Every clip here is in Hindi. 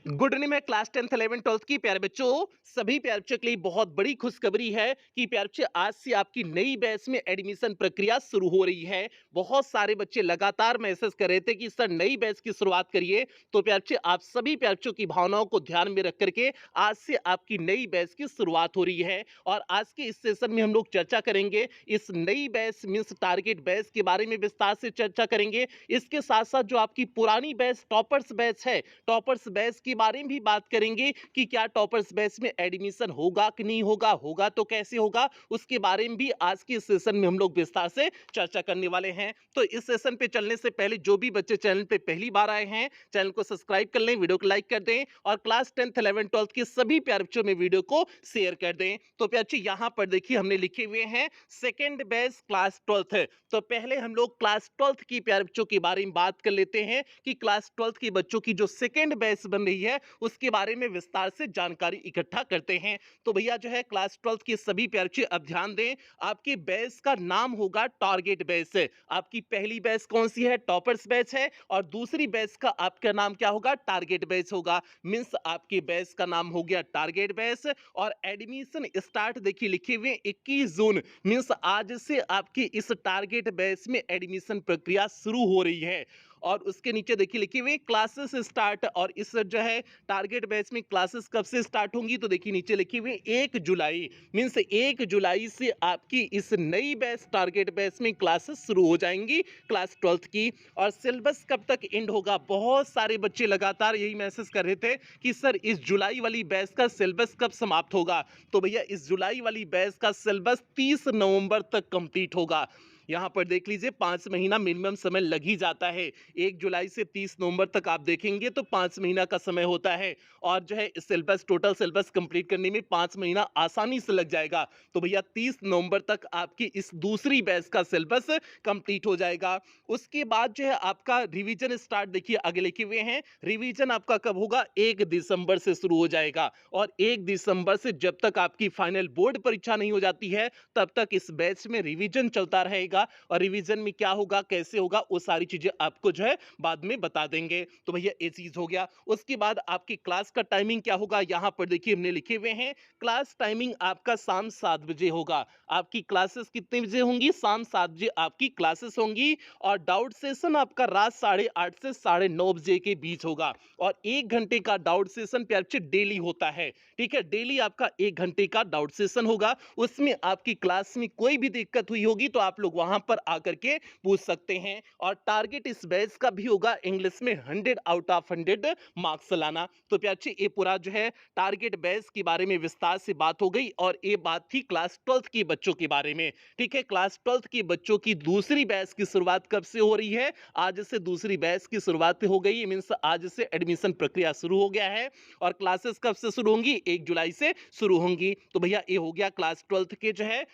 Good evening. मैं क्लास 10th 11 12th की प्यारे बच्चों, सभी प्यारे बच्चों के लिए बहुत बड़ी खुशखबरी है कि प्यारे बच्चे आज से आपकी नई बैच में एडमिशन प्रक्रिया शुरू हो रही है। बहुत सारे बच्चे लगातार मैसेज कर रहे थे कि सर नई बैच की शुरुआत करिए। तो प्यारे बच्चे, आप सभी प्यारे बच्चों की भावनाओं को ध्यान में रख करके आज से आपकी नई बैच की शुरुआत हो रही है। और आज के इस सेशन में हम लोग चर्चा करेंगे इस नई बैच मीन्स टारगेट बैच के बारे में विस्तार से चर्चा करेंगे। इसके साथ साथ जो आपकी पुरानी बैच टॉपर्स बैच है, टॉपर्स बैच के बारे में भी बात करेंगे कि क्या टॉपर्स बैच में एडमिशन होगा कि नहीं होगा, होगा तो कैसे होगा, उसके बारे में भी आज के सेशन में हम लोग विस्तार से चर्चा करने वाले हैं। तो इस सेशन पे चलने से पहले जो भी बच्चे चैनल पे पहली बार आए हैं, चैनल को सब्सक्राइब कर लें, वीडियो को लाइक कर दें और क्लास 10th 11 12th के सभी प्यारे बच्चों में वीडियो को शेयर कर दें। तो प्यारे बच्चे, यहाँ पर देखिए हमने लिखे हुए हैं सेकेंड बैच क्लास 12th है। तो पहले हम लोग क्लास 12th की प्यारे बच्चों के बारे में बात कर लेते हैं कि क्लास 12th के बच्चों की जो सेकेंड बैच बन रही है उसके बारे में विस्तार से जानकारी इकट्ठा करते हैं। तो भैया जो है क्लास 12th के सभी प्यारे बच्चे अब ध्यान दें, आपके बैच का नाम होगा टारगेट बैच। आपकी पहली बैच कौन सी है? टॉपर्स बैच है। और दूसरी बैच का आपका नाम क्या होगा? टारगेट बैच होगा। मींस आपके बैच का नाम हो गया टारगेट बैच। और एडमिशन स्टार्ट देखिए लिखे हुए 21 जून, मींस आज से आपकी इस टारगेट बैच में एडमिशन प्रक्रिया शुरू हो रही है। और उसके नीचे देखिए लिखी हुई क्लासेस स्टार्ट। और इस जो है टारगेट बैच में क्लासेस कब से स्टार्ट होंगी? तो देखिए नीचे लिखी हुई 1 जुलाई, मींस 1 जुलाई से आपकी इस नई बैच टारगेट बैच में क्लासेस शुरू हो जाएंगी क्लास 12th की। और सिलेबस कब तक एंड होगा? बहुत सारे बच्चे लगातार यही मैसेज कर रहे थे कि सर इस जुलाई वाली बैच का सिलेबस कब समाप्त होगा। तो भैया इस जुलाई वाली बैच का सिलेबस 30 नवंबर तक कंप्लीट होगा। यहाँ पर देख लीजिए 5 महीना मिनिमम समय लग ही जाता है। 1 जुलाई से 30 नवंबर तक आप देखेंगे तो 5 महीना का समय होता है। और जो है सिलेबस, टोटल सिलेबस कंप्लीट करने में 5 महीना आसानी से लग जाएगा। तो भैया 30 नवंबर तक आपकी इस दूसरी बैच का सिलेबस कंप्लीट हो जाएगा। उसके बाद जो है आपका रिवीजन स्टार्ट देखिए आगे लिखे हुए हैं। रिवीजन आपका कब होगा? 1 दिसंबर से शुरू हो जाएगा। और 1 दिसंबर से जब तक आपकी फाइनल बोर्ड परीक्षा नहीं हो जाती है तब तक इस बैच में रिवीजन चलता रहेगा। और रिवीजन में क्या होगा, कैसे होगा, वो सारी चीजें आपको जो है बाद में बता देंगे। तो भैया ये चीज हो गया। उसके बाद आपकी क्लास का टाइमिंग क्या होगा? यहां पर देखिए हमने लिखे हुए हैं क्लास टाइमिंग आपका शाम 7 बजे होगा। आपकी क्लासेस कितने बजे होंगी? शाम 7 बजे आपकी क्लासेस होंगी। और डाउट सेशन आपका रात 8:30 से 9:30 बजे के बीच होगा। और 1 घंटे का डाउट सेशन प्यारे बच्चे डेली होता है। ठीक है, डेली आपका 1 घंटे का डाउट सेशन होगा। उसमें आपकी क्लास में कोई भी दिक्कत हुई होगी तो आप लोग वहां पर आकर के पूछ सकते हैं। और टारगेट इस बैच का भी होगा इंग्लिश में 100 आउट ऑफ 100 मार्क्स लाना। तो प्यारे ये पूरा जो है टारगेट बैच के बारे में विस्तार से बात हो गई। और ये बात थी क्लास 12th के बच्चों के बारे में। ठीक है, क्लास 12th के बच्चों की दूसरी बैच की शुरुआत कब से हो रही है? आज से दूसरी बैच की शुरुआत हो गई, मींस आज से एडमिशन प्रक्रिया शुरू हो गया है। और क्लासेस कब से शुरू होंगी? 1 जुलाई से शुरू होंगी। तो भैया ये हो गया क्लास 12th के जो है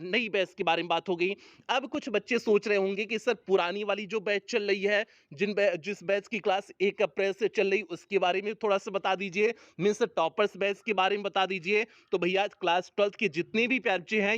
नई बैच के बारे में बात हो गई। अब कुछ बच्चे सोच रहे होंगे कि सर पुरानी वाली जो बैच चल रही है, जिस बैच की क्लास 1 अप्रैल से चल रही, उसके बारे में थोड़ा सा बता दीजिए। मीन्स टॉपर्स बैच के बारे में बता दीजिए। तो भैया क्लास 12th के जितने भी प्यारे हैं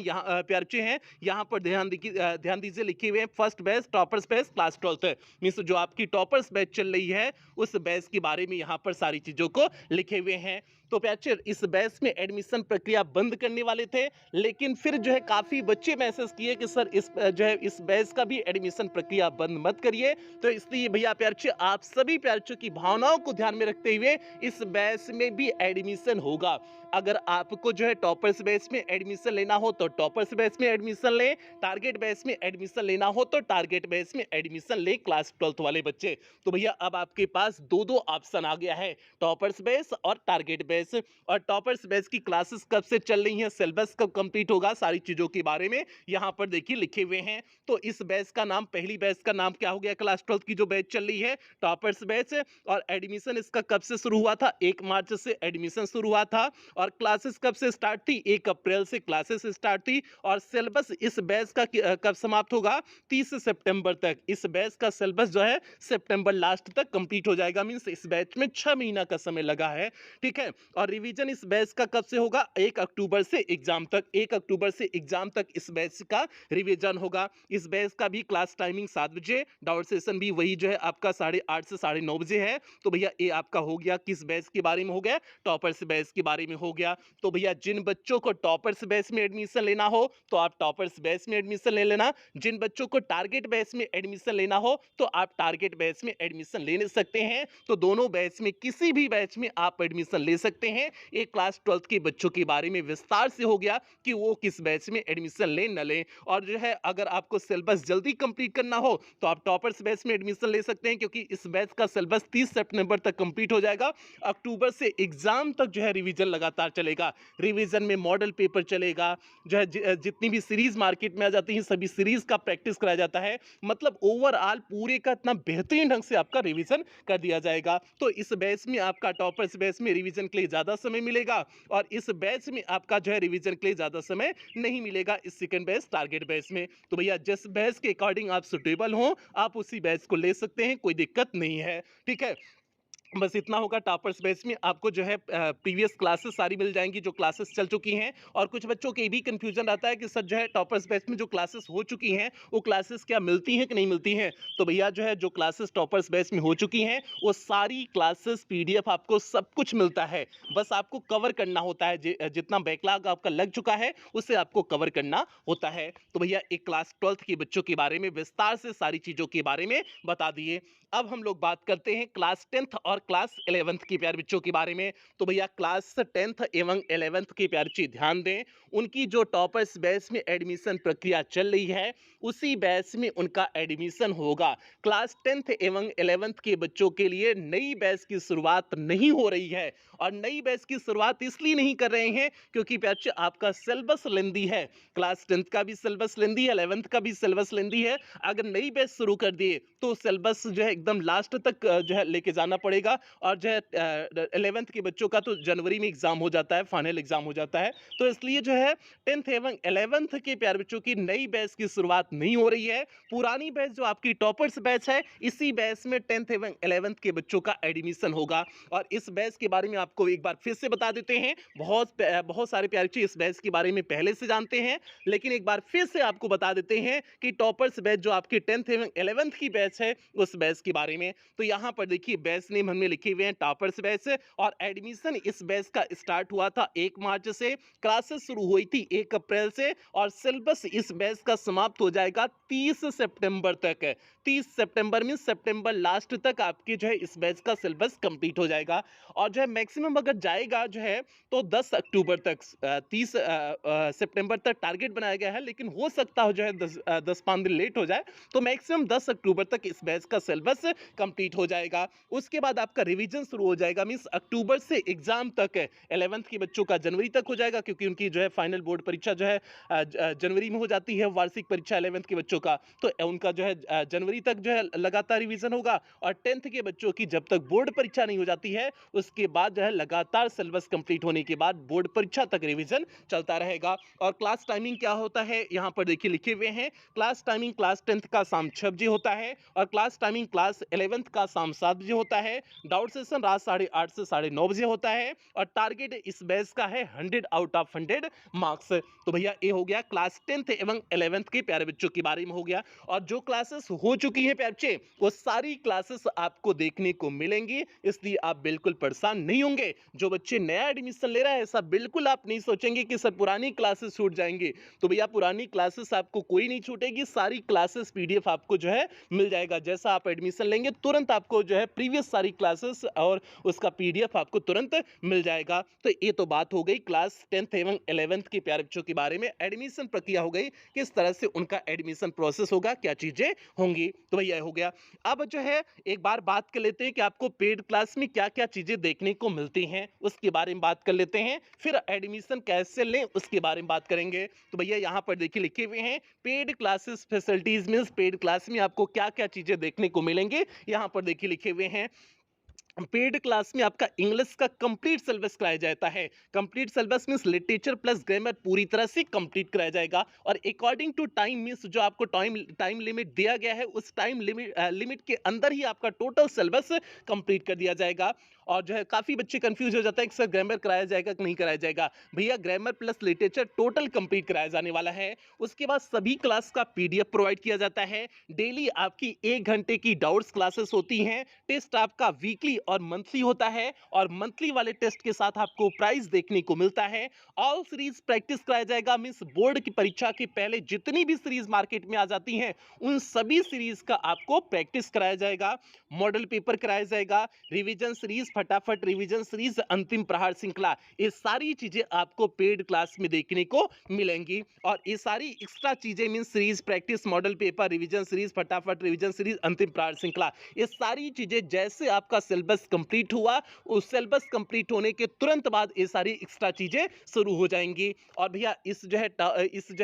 यहाँ पर ध्यान दीजिए लिखे हुए हैं first batch toppers batch class 12th। Means जो आपकी टॉपर्स बैच चल रही है उस बैच के बारे में यहाँ पर सारी चीजों को लिखे हुए हैं। तो प्यारे इस बैच में एडमिशन प्रक्रिया बंद करने वाले थे, लेकिन फिर जो है काफी बच्चे मैसेज किए कि सर इस बैच का भी एडमिशन प्रक्रिया बंद मत करिए। तो इसलिए भैया प्यारे आप सभी प्यारे की भावनाओं को ध्यान में रखते हुए इस बैच में भी एडमिशन होगा। अगर आपको जो है टॉपर्स बैच में एडमिशन लेना हो तो टॉपर्स बैच में एडमिशन लें, टारगेट बैच में एडमिशन लेना हो तो टारगेट बैच में एडमिशन लें क्लास 12th वाले बच्चे। तो भैया अब आपके पास दो ऑप्शन आ गया है, टॉपर्स बैच और टारगेट बैच। और टॉपर्स बैच की क्लासेस कब से चल रही हैं, सिलेबस कब कंप्लीट होगा, सारी चीजों के बारे में यहां पर देखिए लिखे हुए हैं। तो इस बैच का नाम, पहली बैच का नाम क्या हो गया? क्लास 12th की जो बैच चल रही है टॉपर्स बैच। और एडमिशन इसका कब से शुरू हुआ था? 1 मार्च से एडमिशन शुरू हुआ था। और क्लासेस कब से स्टार्ट थी? 1 अप्रैल से क्लासेस स्टार्ट थी। और सिलेबस इस बैच का कब समाप्त होगा? 30 सितंबर तक। इस बैच का सिलेबस जो है सितंबर लास्ट तक कंप्लीट हो जाएगा। मींस इस बैच में 6 महीना का समय लगा है। ठीक है, और रिवीजन इस बैच का कब से होगा? 1 अक्टूबर से एग्जाम तक। 1 अक्टूबर से एग्जाम तक इस बैच का रिवीजन होगा। इस बैच का भी क्लास टाइमिंग 7 बजे, डाउट सेशन भी वही जो है आपका 8:30 से 9:30 बजे है। तो भैया ये आपका हो गया किस बैच के बारे में हो गया, टॉपर्स बैच के बारे में हो गया। तो भैया जिन बच्चों को टॉपर्स बैच में एडमिशन लेना हो तो आप टॉपर्स बैच में एडमिशन ले लेना। जिन बच्चों को टारगेट बैच में एडमिशन लेना हो तो आप टारगेट बैच में एडमिशन ले सकते हैं। तो दोनों बैच में किसी भी बैच में आप एडमिशन ले सकते हैं। एक क्लास 12th के बच्चों के बारे में विस्तार से हो गया कि वो किस बैच में एडमिशन लें न लें। और जो है अगर आपको सिलेबस जल्दी कंप्लीट करना हो तो आप टॉपर्स बैच में एडमिशन ले सकते हैं, क्योंकि इस बैच का सिलेबस 30 सितंबर तक कंप्लीट हो जाएगा। अक्टूबर से एग्जाम तक जो है रिवीजन लगातार चलेगा। रिवीजन में मॉडल पेपर चलेगा, जो है जितनी भी सीरीज मार्केट में आ जाती हैं सभी सीरीज का प्रैक्टिस कराया जाता है। मतलब ओवरऑल पूरे का इतना बेहतरीन ढंग से आपका रिवीजन कर दिया जाएगा। तो इस बैच में आपका टॉपर्स बैच में रिवीजन के लिए ज़्यादा समय मिलेगा और इस बैच में आपका जो है रिवीजन के लिए ज़्यादा समय नहीं मिलेगा इस सेकंड बैच टारगेट बैच में। तो भैया जिस बैच के अकॉर्डिंग आप सुटेबल हो आप उसी बैच को ले सकते हैं, कोई दिक्कत नहीं है। ठीक है, बस इतना होगा। टॉपर्स बैच में आपको जो है प्रीवियस क्लासेस सारी मिल जाएंगी जो क्लासेस चल चुकी हैं। और कुछ बच्चों के भी कंफ्यूजन रहता है कि सर जो है टॉपर्स बैच में जो क्लासेस हो चुकी हैं वो क्लासेस क्या मिलती हैं कि नहीं मिलती हैं। तो भैया जो है जो क्लासेस टॉपर्स बैच में हो चुकी हैं वो सारी क्लासेस पीडीएफ आपको सब कुछ मिलता है। बस आपको कवर करना होता है, जितना बैकलॉग आपका लग चुका है उससे आपको कवर करना होता है। तो भैया एक क्लास 12th के बच्चों के बारे में विस्तार से सारी चीज़ों के बारे में बता दिए। अब हम लोग बात करते हैं क्लास 10th और क्लास 11th के प्यारे बच्चों के बारे में। तो भैया क्लास 10th एवं 11th के प्यारे बच्चे ध्यान दें, उनकी जो टॉपर्स बैच में एडमिशन प्रक्रिया चल रही है उसी बैच में उनका एडमिशन होगा। क्लास 10th एवं 11th के बच्चों के लिए नई बैच की शुरुआत नहीं हो रही है। और नई बैच की शुरुआत इसलिए नहीं कर रहे हैं क्योंकि प्यारे बच्चे आपका सिलेबस लेंदी है। क्लास 10th का भी सिलेबस लेंदी है, 11th का भी सिलेबस लेंदी है। अगर नई बैच शुरू कर दिए तो सिलेबस जो है एकदम लास्ट तक जो है लेके जाना पड़ेगा। और जो है 11th के बच्चों का तो जनवरी में एग्जाम हो जाता है, फाइनल एग्जाम हो जाता है। तो इसलिए जो है 10th एवं 11th के प्यारे बच्चों की नई बैच की शुरुआत नहीं हो रही है। पुरानी बैच जो आपकी टॉपर्स बैच है इसी बैच में 10th एवं 11th के बच्चों का एडमिशन होगा। और इस बैच के बारे में आपको एक बार फिर से बता देते हैं, बहुत सारे प्यारे बच्चे इस बैच के बारे में पहले से जानते हैं, लेकिन एक बार फिर से आपको बता देते हैं कि टॉपर्स बैच जो आपकी 10th एवं 11th की बैच है उस बैच के बारे में। तो यहाँ पर देखिए बैच नेम हमने लिखे हुए हैं टॉपर्स बैच, और एडमिशन इस बैच का स्टार्ट हुआ था 1 मार्च से, क्लासेस शुरू हुई थी 1 अप्रैल से, और सिलेबस इस बैच का समाप्त हो जाएगा 30 सितंबर तक। 30 सितंबर में सितंबर लास्ट तक आपके जो है इस बैच का सिलेबस कंप्लीट हो जाएगा। और जो है मैक्सिमम अगर जाएगा जो है तो 10 अक्टूबर तक, 30 सितंबर तक टारगेट बनाया गया है, लेकिन हो सकता हो जो है 10-5 दिन लेट हो जाए। तो मैक्सिमम 10 अक्टूबर तक इस बैच का सिलेबस कंप्लीट हो जाएगा। उसके बाद आपका रिवीजन शुरू हो जाएगा, मींस अक्टूबर से एग्जाम तक 11th के बच्चों का जनवरी तक हो जाएगा, क्योंकि उनकी जो है फाइनल बोर्ड परीक्षा जो है जनवरी में हो जाती है, वार्षिक परीक्षा 11th के बच्चों का। तो उनका जो है जनवरी तक जो है लगातार रिवीजन होगा। और 10th के बच्चों की जब तक बोर्ड परीक्षा नहीं हो जाती है उसके बाद जो है लगातार सिलेबस कंप्लीट होने के बाद बोर्ड परीक्षा तक रिवीजन चलता रहेगा। और क्लास टाइमिंग क्या होता है यहाँ पर देखिए लिखे हुए हैं। क्लास टाइमिंग क्लास 10th का शाम 6 बजे होता है और क्लास टाइमिंग क्लास 11th का शाम 7 बजे होता है। डाउट सेशन रात 8:30 से 9:30 बजे होता है और टारगेट इस बैच का है 100 आउट ऑफ 100 मार्क्स। तो भैया ये हो गया क्लास 10th एवं 11th के प्यारे बच्चों के बारे में हो गया। और जो क्लासेस हो चुकी हैं प्यारे बच्चे वो सारी क्लासेस आपको देखने को मिलेंगी, इसलिए आप बिल्कुल परेशान नहीं होंगे। जो बच्चे नया एडमिशन ले रहा है ऐसा बिल्कुल आप नहीं सोचेंगे कि सर पुरानी क्लासेस छूट जाएंगी। तो भैया पुरानी क्लासेस आपको कोई नहीं छूटेगी, सारी क्लासेस पीडीएफ आपको जो है मिल जाएगा। जैसा आप एडमिशन लेंगे तुरंत आपको जो है प्रीवियस सारी क्लासेस और उसका पीडीएफ आपको तुरंत मिल जाएगा। तो ये तो बात हो गई क्लास 10th एवं 11th के प्यारे बच्चों के बारे में। एडमिशन प्रक्रिया हो गई, किस तरह से उनका एडमिशन प्रोसेस होगा, क्या चीजें होंगी। तो भैया हो गया। अब जो है एक बार बात कर लेते हैं कि आपको पेड क्लास में क्या क्या चीजें देखने को मिलती हैं, उसके बारे में बात कर लेते हैं। फिर एडमिशन कैसे लें उसके बारे में बात करेंगे। तो भैया यहाँ पर देखिए लिखे हुए हैं paid classes facilities means paid class में आपको क्या क्या चीजें देखने को मिलेंगे। यहाँ पर देखिए लिखे हुए हैं पेड क्लास में आपका इंग्लिश का कंप्लीट सिलेबस कराया जाता है। Complete syllabus means literature plus grammar पूरी तरह से कंप्लीट कराया जाएगा और अकॉर्डिंग टू टाइम मींस जो आपको टाइम टाइम लिमिट दिया गया है उस टाइम लिमिट के अंदर ही आपका टोटल सिलेबस कंप्लीट कर दिया जाएगा। और जो है काफ़ी बच्चे कंफ्यूज हो जाता है कि सर ग्रामर कराया जाएगा कि नहीं कराया जाएगा। भैया grammar plus literature total complete कराया जाने वाला है। उसके बाद सभी क्लास का पीडीएफ प्रोवाइड किया जाता है। डेली आपकी 1 घंटे की डाउट्स क्लासेस होती हैं। टेस्ट आपका वीकली और मंथली होता है और मंथली वाले टेस्ट के साथ आपको प्राइज देखने को मिलता है। ऑल सीरीज प्रैक्टिस कराया जाएगा मींस बोर्ड की परीक्षा के पहले जितनी भी सीरीज मार्केट में आ जाती हैं उन सभी सीरीज का आपको प्रैक्टिस कराया जाएगा। मॉडल पेपर कराया जाएगा, रिवीजन सीरीज, फटाफट रिवीजन सीरीज, अंतिम प्रहार श्रृंखला, ये सारी चीजें आपको पेड क्लास में देखने को मिलेंगी। और ये सारी एक्स्ट्रा चीजें means series practice, model paper, revision series, फटाफट रिवीजन सीरीज, अंतिम प्रहार श्रृंखला, ये सारी चीजें जैसे आपका सिलेबस कंप्लीट हुआ उस सिलेबस कंप्लीट होने के तुरंत बाद ये सारी एक्स्ट्रा चीजें शुरू हो जाएंगी। और भैया इस जो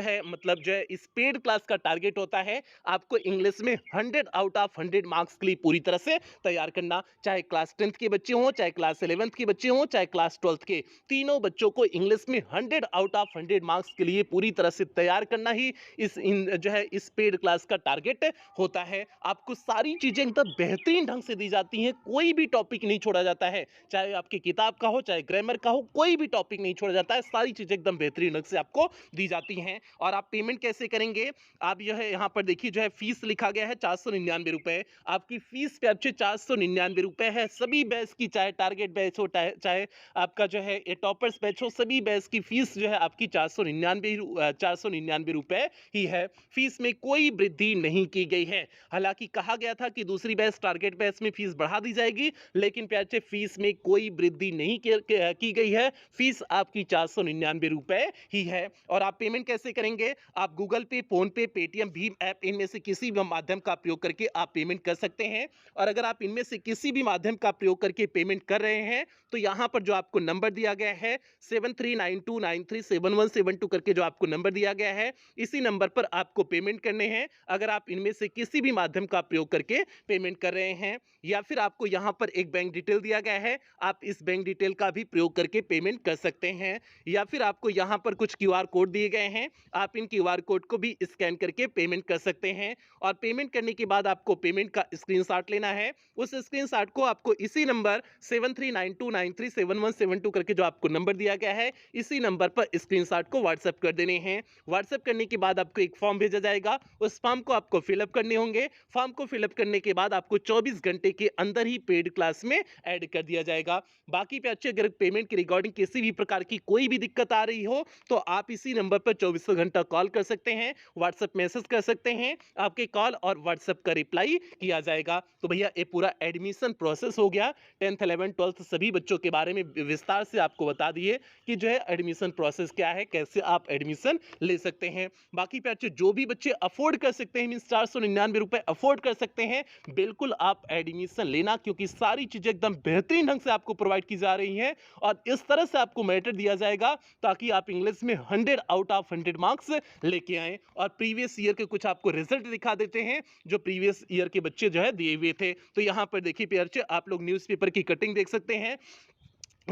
है मतलब जो है इस पेड क्लास का टारगेट होता है आपको इंग्लिश में 100 आउट ऑफ 100 मार्क्स के लिए पूरी तरह से तैयार करना। चाहे क्लास 10th के बच्चे हों, चाहे क्लास 11th के बच्चे हों, चाहे क्लास 12th के, तीनों बच्चों को इंग्लिश में 100 आउट ऑफ 100 मार्क्स के लिए पूरी तरह से तैयार करना ही जो है इस पेड क्लास का टारगेट होता है। आपको सारी चीजें एकदम बेहतरीन ढंग से दी जाती हैं, कोई भी टॉपिक नहीं छोड़ा जाता है, चाहे आपकी किताब का हो, चाहे ग्रामर का हो, कोई भी टॉपिक नहीं छोड़ा जाता है, सारी चीजें एकदम बेहतरीन ढंग से आपको दी जाती हैं। और आप पेमेंट कैसे करेंगे, आप जो है यहाँ पर देखिए जो है फीस लिखा गया है 499 रुपए। आपकी फीस पे अच्छे 499 रुपए है। सभी बैच की, चाहे टारगेट बैच हो, चाहे आपका जो है ये टॉपर्स बैच हो, सभी बैच की फीस जो है आपकी 499 रुपए ही है। फीस में कोई वृद्धि नहीं की गई है। हालांकि कहा गया था कि दूसरी बैच टारगेट बैच में फीस बढ़ा दी जाएगी, लेकिन प्यारे फीस में कोई वृद्धि नहीं की गई है। फीस आपकी 499 रुपए ही है। और आप पेमेंट कैसे करेंगे, आप गूगल पे, फोन पे, पेटीएम, भीम ऐप, इनमें से किसी भी माध्यम का प्रयोग करके आप पेमेंट कर सकते हैं। और अगर आप इनमें से किसी भी माध्यम का प्रयोग करके पेमेंट कर रहे हैं तो यहां पर जो आपको नंबर दिया गया है 7392937172 करके जो आपको नंबर दिया गया है, इसी नंबर पर आपको पेमेंट करने हैं। अगर आप इनमें से किसी भी माध्यम का प्रयोग करके पेमेंट कर रहे हैं, या फिर आपको यहां पर एक बैंक डिटेल दिया गया है, आप इस बैंक डिटेल का भी प्रयोग करके पेमेंट कर सकते हैं। या फिर आपको यहां पर कुछ क्यूआर कोड दिए गए हैं, आप इन क्यूआर कोड को भी स्कैन करके पेमेंट कर सकते हैं। और पेमेंट करने के बाद आपको पेमेंट का स्क्रीनशॉट लेना है। उस स्क्रीनशॉट को आपको इसी नंबर 7392937172 करके जो आपको नंबर दिया गया है, इसी नंबर पर स्क्रीनशॉट को व्हाट्सएप कर देने हैं। व्हाट्सएप करने के बाद आपको एक फॉर्म भेजा जाएगा, उस फॉर्म को आपको फिलअप करने होंगे। फॉर्म को फिलअप करने के बाद आपको 24 घंटे के अंदर ही पेड क्लास में ऐड कर दिया जाएगा। बाकी पे अच्छे अगर पेमेंट की रिकॉर्डिंग किसी भी प्रकार की कोई भी दिक्कत आ रही हो तो आप इसी नंबर पर 24 घंटा कॉल कर सकते हैं, व्हाट्सएप मैसेज कर सकते हैं, आपके कॉल और व्हाट्सएप का रिप्लाई किया जाएगा। तो भैया ये पूरा एडमिशन प्रोसेस हो गया। 10th 11th 12th सभी बच्चों के बारे में विस्तार से आपको बता दिए कि जो है एडमिशन प्रोसेस क्या है, कैसे आप एडमिशन ले सकते हैं। बाकी पे अच्छे जो भी बच्चे अफोर्ड कर सकते हैं, मींस 499 रुपए अफोर्ड कर सकते हैं, बिल्कुल आप एडमिशन लेना, क्योंकि सारी चीजें एकदम बेहतरीन ढंग से आपको प्रोवाइड की जा रही हैं और इस तरह से आपको मैटर दिया जाएगा ताकि आप इंग्लिश में 100 आउट ऑफ 100 मार्क्स लेके आए। और प्रीवियस ईयर के कुछ आपको रिजल्ट दिखा देते हैं जो प्रीवियस ईयर के बच्चे जो है दिए हुए थे। तो यहाँ पर देखिए प्यारे आप लोग न्यूज़पेपर की कटिंग देख सकते हैं।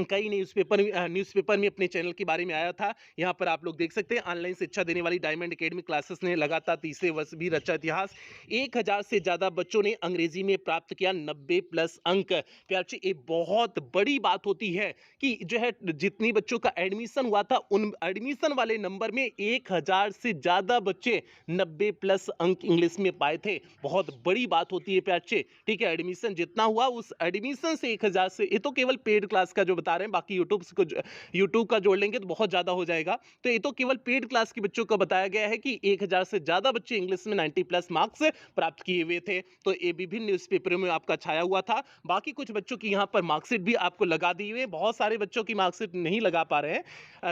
कई न्यूज़पेपर में अपने चैनल के बारे में आया था। यहाँ पर आप लोग देख सकते हैं ऑनलाइन शिक्षा देने वाली डायमंड एकेडमी क्लासेस ने लगातार तीसरे वर्ष भी रचा इतिहास। 1000 से ज़्यादा बच्चों ने अंग्रेजी में प्राप्त किया 90 प्लस अंक। प्यारे ये बहुत बड़ी बात होती है कि जो है जितनी बच्चों का एडमिशन हुआ था उन एडमिशन वाले नंबर में 1000 से ज़्यादा बच्चे 90 प्लस अंक इंग्लिश में पाए थे। बहुत बड़ी बात होती है प्यारे, ठीक है। एडमिशन जितना हुआ उस एडमिशन से 1000 से, ये तो केवल पेड क्लास का जो बता रहे हैं, बाकी यूट्यूब का जोड़ लेंगे तो बहुत ज्यादा हो जाएगा। तो ये तो केवल पेड क्लास के बच्चों का बताया गया है कि 1000 से ज्यादा बच्चे इंग्लिश में 90 प्लस मार्क्स प्राप्त किए हुए थे। तो ये विभिन्न न्यूज़पेपरों में आपका छाया हुआ था। बाकी कुछ बच्चों की यहाँ पर मार्कशीट भी आपको लगा दी हुई है। बहुत सारे बच्चों की मार्कशीट नहीं लगा पा रहे हैं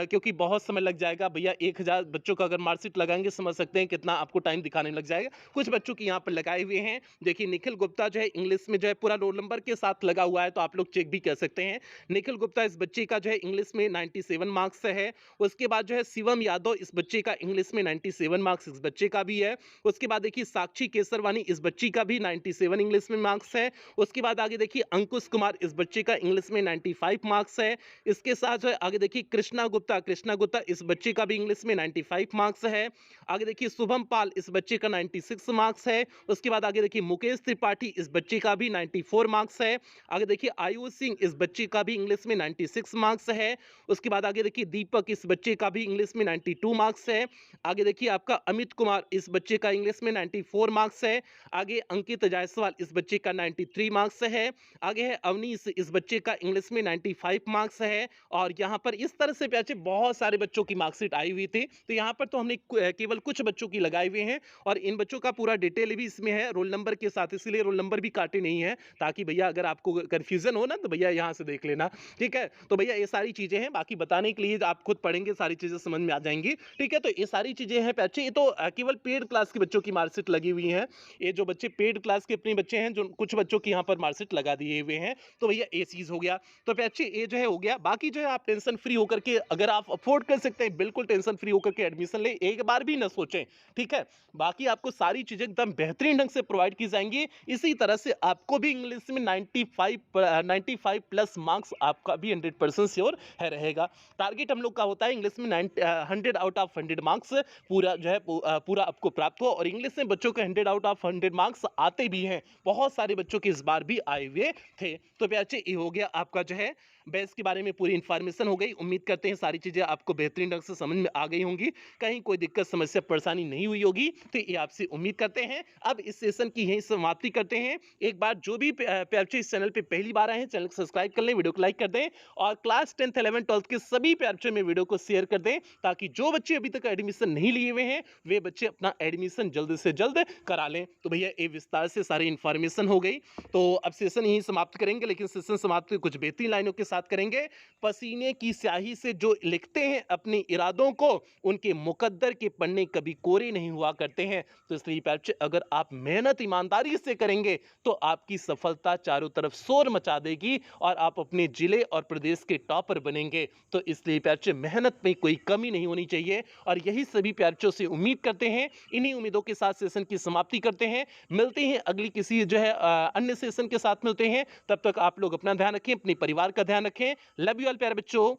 क्योंकि बहुत समय लग जाएगा। भैया 1000 बच्चों का अगर मार्कशीट लगाएंगे समझ सकते हैं कितना आपको टाइम दिखाने लग जाएगा। कुछ बच्चों की यहाँ पर लगाए हुए हैं। देखिए निखिल गुप्ता जो है इंग्लिश में जो है पूरा रोल नंबर के साथ लगा हुआ है, तो आप लोग चेक भी कर सकते हैं। निखिल गुप्ता इस बच्चे का जो है इंग्लिश में 97 मार्क्स है। उसके बाद जो है शिवम यादव इस बच्चे का इंग्लिश में 97 मार्क्स इस बच्चे का भी है। उसके बाद देखिए साक्षी केसरवानी इस बच्ची का भी 97 इंग्लिश में मार्क्स है। उसके बाद आगे देखिए अंकुश कुमार इस बच्चे का इंग्लिश में 95 मार्क्स है। इसके साथ जो है आगे देखिए कृष्णा गुप्ता इस बच्चे का भी इंग्लिश में 95 मार्क्स है। आगे देखिए शुभम पाल इस बच्चे का 96 मार्क्स है। उसके बाद आगे देखिए मुकेश त्रिपाठी इस बच्चे का भी 94 मार्क्स है। आगे देखिए आयुष सिंह इस बच्चे का भी इंग्लिश में 96 मार्क्स है। उसके बाद आगे देखिए दीपक इस बच्चे का भी इंग्लिश में 92 मार्क्स है। आगे देखिए आपका अमित कुमार इस बच्चे का इंग्लिश में 94 मार्क्स है। आगे अंकित जायसवाल इस बच्चे का 93 मार्क्स है। आगे है अवनीश इस बच्चे का इंग्लिश में 95 मार्क्स है। और यहाँ पर इस तरह से बच्चे बहुत सारे बच्चों की मार्कशीट आई हुई थी, तो यहाँ पर तो हमने केवल कुछ बच्चों की लगाए हुए हैं और इन बच्चों का पूरा डिटेल भी इसमें है रोल नंबर के साथ, इसीलिए रोल नंबर भी काटे नहीं है ताकि भैया अगर आपको कंफ्यूजन हो ना तो भैया यहाँ से देख लेना। ठीक है, तो भैया ये सारी चीजें हैं, बाकी बताने के लिए आप खुद पढ़ेंगे सारी चीजें समझ में आ जाएंगी। ठीक है, तो ये सारी चीजें हैं बच्चे, ये तो केवल पेड क्लास के बच्चों की मार्कशीट लगी हुई है। ये जो बच्चे पेड क्लास के अपने बच्चे हैं, जो कुछ बच्चों की यहाँ पर मार्कशीट लगा दिए हुए हैं, तो भैया ये चीज हो गया। तो बच्चे ये जो है हो गया, बाकी जो है आप टेंशन फ्री होकर के अगर आप अफोर्ड कर सकते हैं बिल्कुल टेंशन फ्री होकर के एडमिशन ले, एक बार भी ना सोचें। ठीक है, बाकी आपको सारी चीजें एकदम बेहतरीन ढंग से प्रोवाइड की जाएंगी। इसी तरह से आपको भी इंग्लिश में 95 प्लस मार्क्स आपका भी 100% श्योर है रहेगा। टारगेट हम लोग का होता है इंग्लिश में 100 आउट ऑफ 100 मार्क्स पूरा जो है पूरा आपको प्राप्त हो, और इंग्लिश में बच्चों के 100 आउट ऑफ 100 मार्क्स आते भी हैं, बहुत सारे बच्चों के इस बार भी आए हुए थे। तो बच्चे ये हो गया आपका जो है बैच के बारे में पूरी इंफॉर्मेशन हो गई। उम्मीद करते हैं सारी चीजें आपको बेहतरीन ढंग से समझ में आ गई होंगी, कहीं कोई दिक्कत समस्या परेशानी नहीं हुई होगी, तो ये आपसे उम्मीद करते हैं। अब इस सेशन की यही समाप्ति करते हैं। एक बार जो भी प्यारे बच्चे इस चैनल पे पहली बार आए हैं, चैनल को सब्सक्राइब कर लें, वीडियो को लाइक कर दें और क्लास 10th 11th 12th के सभी प्यारे बच्चे में वीडियो को शेयर कर दें, ताकि जो बच्चे अभी तक एडमिशन नहीं लिए हुए हैं वे बच्चे अपना एडमिशन जल्द से जल्द करा लें। तो भैया ये विस्तार से सारी इंफॉर्मेशन हो गई, तो अब सेशन यही समाप्त करेंगे, लेकिन सेशन समाप्त कुछ बेहतरीन लाइनों के साथ करेंगे। पसीने की स्याही से जो लिखते हैं अपने इरादों को, उनके मुकद्दर के पन्ने कभी कोरे नहीं हुआ करते हैं। तो इसलिए बच्चे अगर आप मेहनत ईमानदारी से करेंगे तो आपकी सफलता चारों तरफ शोर मचा देगी और आप अपने जिले और प्रदेश के टॉपर बनेंगे। तो इसलिए बच्चे मेहनत में कोई कमी नहीं होनी चाहिए, और यही सभी बच्चों से उम्मीद करते हैं। इन्हीं उम्मीदों के साथ सेशन की समाप्ति करते हैं। मिलते हैं अगली किसी जो है अन्य सेशन के साथ मिलते हैं। तब तक आप लोग अपना ध्यान रखें, अपने परिवार का ध्यान रखें। लव यू ऑल प्यारे बच्चों।